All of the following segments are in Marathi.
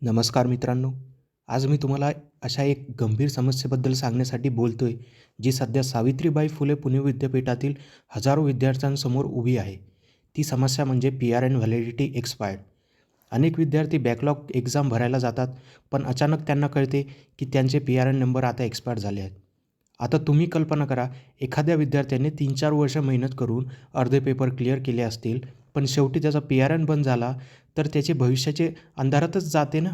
नमस्कार मित्रांनो. आज मी तुम्हाला अशा एक गंभीर समस्येबद्दल सांगण्यासाठी बोलतोय, जी सध्या सावित्रीबाई फुले पुणे विद्यापीठातील हजारो विद्यार्थ्यांसमोर उभी आहे. ती समस्या म्हणजे पी-आर-एन व्हॅलिडिटी एक्सपायर्ड. अनेक विद्यार्थी बॅकलॉग एक्झाम भरायला जातात, पण अचानक त्यांना कळते की त्यांचे पी-आर-एन नंबर आता एक्सपायर्ड झाले आहेत. आता तुम्ही कल्पना करा, एखाद्या विद्यार्थ्याने 3-4 वर्ष मेहनत करून अर्धे पेपर क्लिअर केले असतील, पण शेवटी त्याचा पी-आर-एन बंद झाला, तर त्याचे भविष्याचे अंधारातच जाते ना.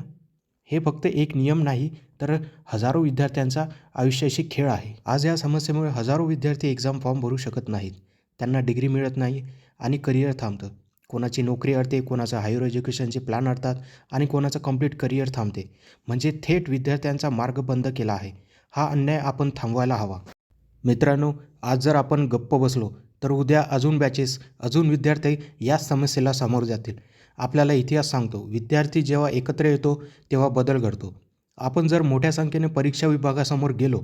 हे फक्त एक नियम नाही, तर हजारो विद्यार्थ्यांचा आयुष्याशी खेळ आहे. आज या समस्येमुळे हजारो विद्यार्थी एक्झाम फॉर्म भरू शकत नाहीत. त्यांना डिग्री मिळत नाही आणि करिअर थांबतं. कोणाची नोकरी अडते, कोणाचं हायर एज्युकेशनचे प्लॅन अडतात आणि कोणाचं कंप्लीट करिअर थांबते. म्हणजे थेट विद्यार्थ्यांचा मार्ग बंद केला आहे. हा अन्याय आपण थांबवायला हवा. मित्रांनो, आज जर आपण गप्प बसलो, तर उद्या अजून बॅचेस, अजून विद्यार्थी याच समस्येला सामोरे जातील. आपल्याला इतिहास सांगतो, विद्यार्थी जेव्हा एकत्र येतो, तेव्हा बदल घडतो. आपण जर मोठ्या संख्येने परीक्षा विभागासमोर गेलो,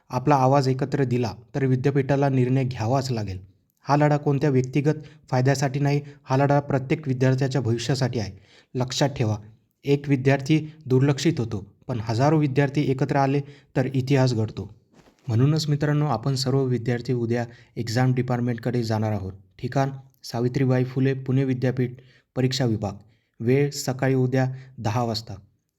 आपला आवाज एकत्र दिला, तर विद्यापीठाला निर्णय घ्यावाच लागेल. हा लढा कोणत्या व्यक्तिगत फायद्यासाठी नाही, हा लढा प्रत्येक विद्यार्थ्याच्या भविष्यासाठी आहे. लक्षात ठेवा, एक विद्यार्थी दुर्लक्षित होतो, पण हजारो विद्यार्थी एकत्र आले तर इतिहास घडतो. म्हणूनच मित्रांनो, आपण सर्व विद्यार्थी उद्या एक्झाम डिपार्टमेंटकडे जाणार आहोत. ठिकाण: सावित्रीबाई फुले पुणे विद्यापीठ, परीक्षा विभाग. वेळ: सकाळी उद्या 10 वाजता.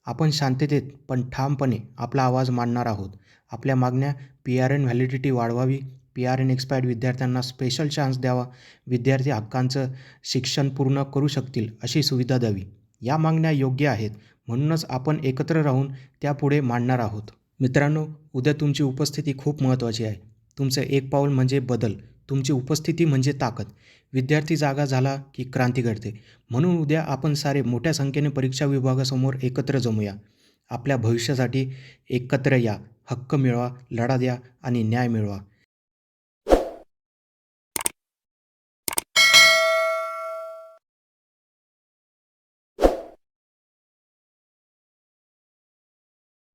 आपण शांततेत पण ठामपणे आपला आवाज मांडणार आहोत. आपल्या मागण्या: पी-आर-एन व्हॅलिडिटी वाढवावी, पी-आर-एन एक्सपायर्ड विद्यार्थ्यांना स्पेशल चान्स द्यावा, विद्यार्थी हक्काचं शिक्षण पूर्ण करू शकतील अशी सुविधा द्यावी. या मागण्या योग्य आहेत, म्हणूनच आपण एकत्र राहून त्यापुढे मांडणार आहोत. मित्रांनो, उद्या तुमची उपस्थिती खूप महत्त्वाची आहे. तुमचं एक पाऊल म्हणजे बदल. तुमची उपस्थिती म्हणजे ताकद. विद्यार्थी जागा झाला की क्रांती घडते. म्हणून उद्या आपण सारे मोठ्या संख्येने परीक्षा विभागासमोर एकत्र जमूया. आपल्या भविष्यासाठी एकत्र या. हक्क मिळवा, लढा द्या आणि न्याय मिळवा.